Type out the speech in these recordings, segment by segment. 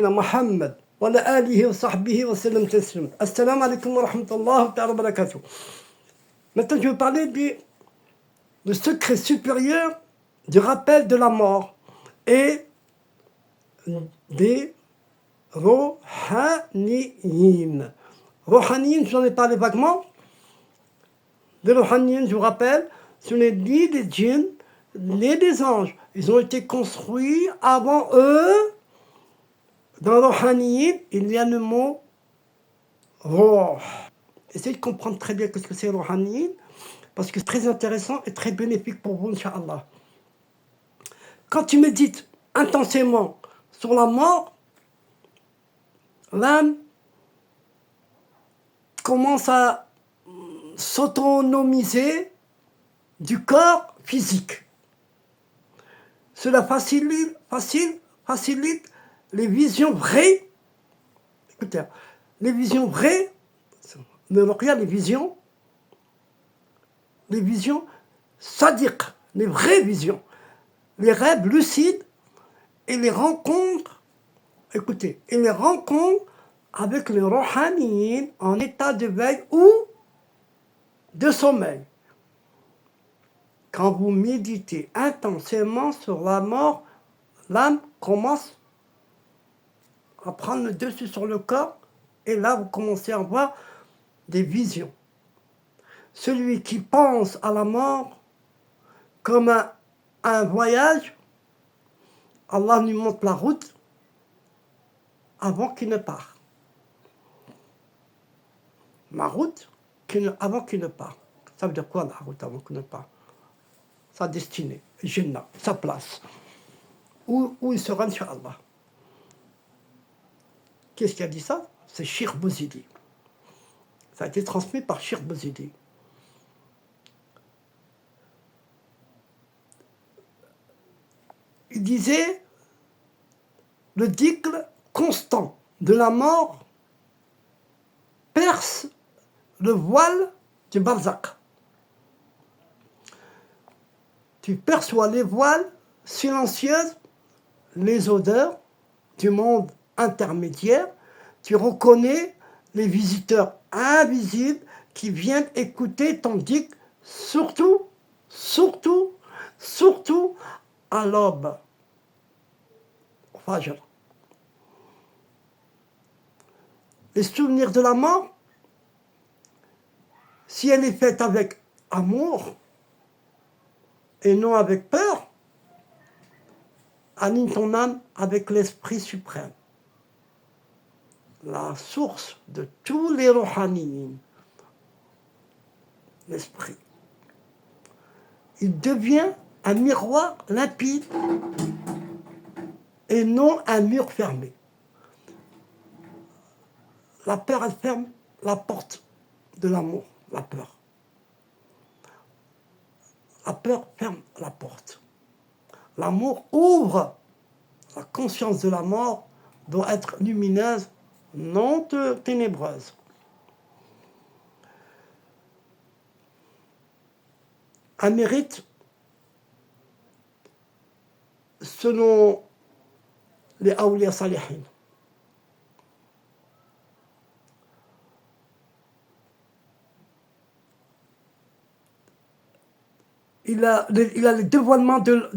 محمد وعلى آله وصحبه وسلم تسليما. Assalamu alaikum wa rahmatullahi wa barakatuh. Maintenant, je vais parler du secret supérieur du rappel de la mort et des Rohaniyin. Rohaniyin, j'en ai parlé vaguement. Les Rohaniyin, je vous rappelle, ce n'est ni des djinns, ni des anges. Ils ont été construits avant eux. Dans Rohaniyin, il y a le mot Roh. Essayez de comprendre très bien ce que c'est Rohaniyin, parce que c'est très intéressant et très bénéfique pour vous, Inch'Allah. Quand tu médites intensément sur la mort, l'âme commence à s'autonomiser du corps physique. Cela facilite les visions vraies. Écoutez, les visions vraies, les visions sadiques, les vraies visions, les rêves lucides et les rencontres, écoutez, et les rencontres avec les Rohaniyin en état de veille ou de sommeil. Quand vous méditez intensément sur la mort, l'âme commence à prendre le dessus sur le corps et là vous commencez à voir des visions. Celui qui pense à la mort comme un voyage, Allah lui montre la route avant qu'il ne parte. La route avant qu'il ne parte. Ça veut dire quoi la route avant qu'il ne parte? Sa destinée, Jannah, sa place. Où il sera, Inch'Allah. Qu'est-ce qui a dit ça? C'est Cheikh Bouzidi. Ça a été transmis par Cheikh Bouzidi. Il disait, le dicle constant de la mort perce le voile du barzakh. Tu perçois les voiles silencieuses, les odeurs du monde intermédiaire. Tu reconnais les visiteurs invisibles qui viennent écouter ton dicle, surtout à l'aube. Fajr. Les souvenirs de la mort, si elle est faite avec amour et non avec peur, anime ton âme avec l'Esprit suprême, la source de tous les Rohaniyin, l'Esprit. Il devient un miroir limpide et non un mur fermé. La peur, elle ferme la porte de l'amour, la peur. La peur ferme la porte. L'amour ouvre. La conscience de la mort doit être lumineuse, non ténébreuse. Un mérite, selon les awliya salihin, il a le dévoilement de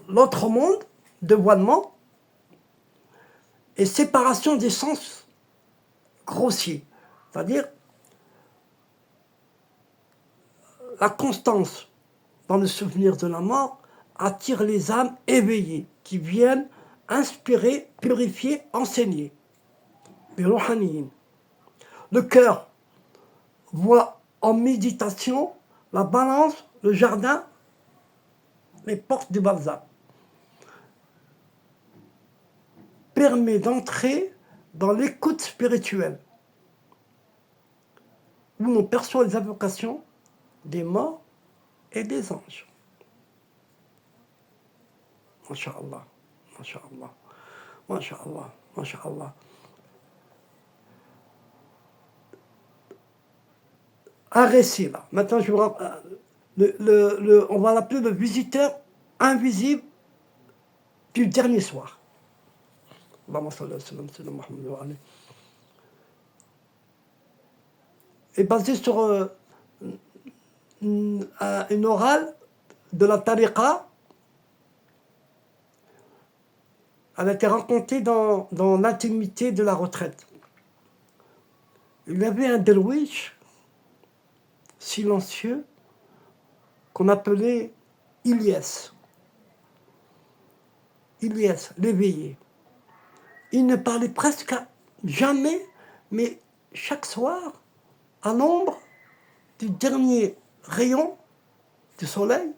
l'autre monde, dévoilement, et séparation des sens grossiers. C'est-à-dire la constance dans le souvenir de la mort attire les âmes éveillées qui viennent inspirer, purifier, enseigner. Les Rohaniyin. Le cœur voit en méditation la balance, le jardin, les portes du barzakh. Permet d'entrer dans l'écoute spirituelle où l'on perçoit les invocations des morts et des anges. Masha'Allah, Masha'Allah, Masha'Allah, Masha'Allah. Un récit là. Maintenant, on va l'appeler le visiteur invisible du dernier soir. Allahumma salli ala sayyidina Muhammad wa ali. Est basé sur une orale de la tariqa. Elle a été racontée dans l'intimité de la retraite. Il y avait un derwiche silencieux qu'on appelait Ilyes. Ilyes, l'éveillé. Il ne parlait presque jamais, mais chaque soir, à l'ombre du dernier rayon du soleil,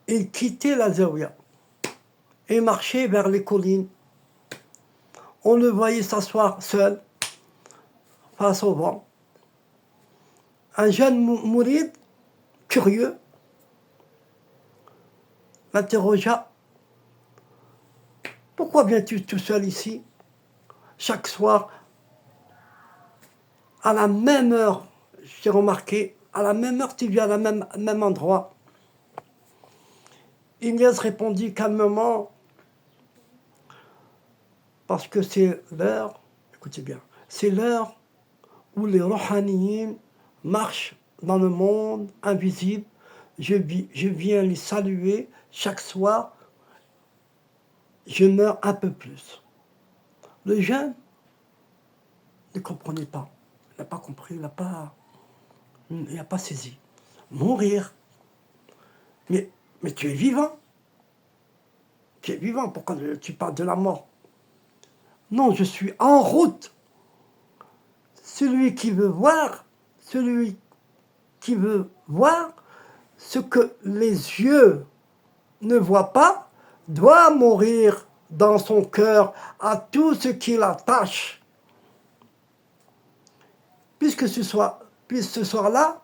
il quittait la zaouia et marchait vers les collines. On le voyait s'asseoir seul, face au vent. Un jeune mouride, curieux, l'interrogea. « Pourquoi viens-tu tout seul ici, chaque soir, à la même heure ?» J'ai remarqué, à la même heure, tu viens à la même endroit. Ilyes répondit calmement, parce que c'est l'heure, écoutez bien, c'est l'heure où les Rouhaniyin marchent dans le monde invisible. Je viens les saluer chaque soir. Je meurs un peu plus. Le jeune ne comprenait pas. Il n'a pas compris, il n'a pas saisi. Mourir. Mais tu es vivant. Tu es vivant, pourquoi tu parles de la mort? Non, je suis en route. Celui qui veut voir ce que les yeux ne voient pas, doit mourir dans son cœur à tout ce qui l'attache. Puisque ce soir-là,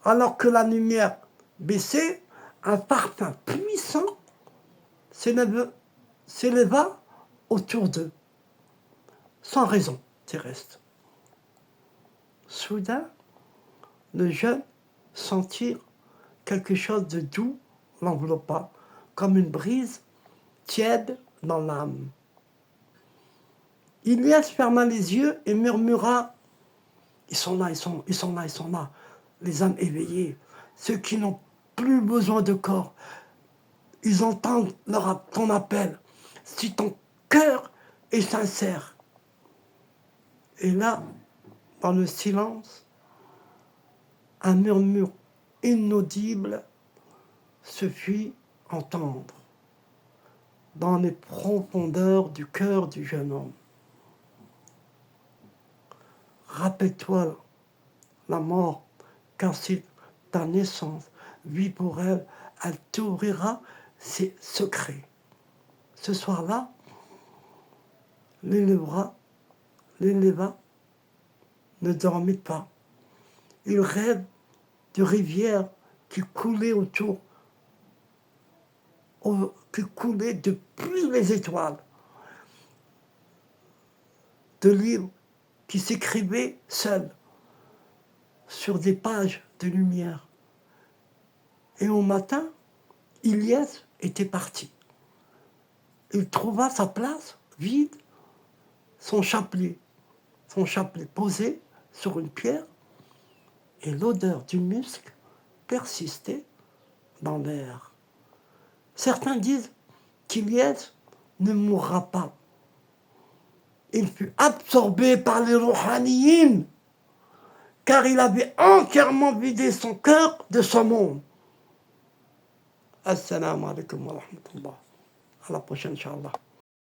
alors que la lumière baissait, un parfum puissant s'éleva autour d'eux, sans raison terrestre. Soudain, le jeune sentit quelque chose de doux l'enveloppa, comme une brise tiède dans l'âme. Ilyes ferma les yeux et murmura « Ils sont là, ils sont là, les âmes éveillées, ceux qui n'ont plus besoin de corps. Ils entendent ton appel, si ton cœur est sincère. » Et là, dans le silence, un murmure inaudible se fit entendre dans les profondeurs du cœur du jeune homme. Rappelle-toi la mort, car c'est ta naissance. Vis pour elle, elle t'ouvrira ses secrets. Ce soir-là, l'éleva ne dormait pas. Il rêve de rivières qui coulaient qui coulaient depuis les étoiles, de livres qui s'écrivaient seuls sur des pages de lumière. Et au matin, Ilyes était parti. Il trouva sa place vide, son chapelet posé sur une pierre, et l'odeur du musc persistait dans l'air. Certains disent qu'Ilyes ne mourra pas. Il fut absorbé par les Rouhaniyin, car il avait entièrement vidé son cœur de ce monde. Assalamu alaikum wa rahmatullah. À la prochaine, Inch'Allah.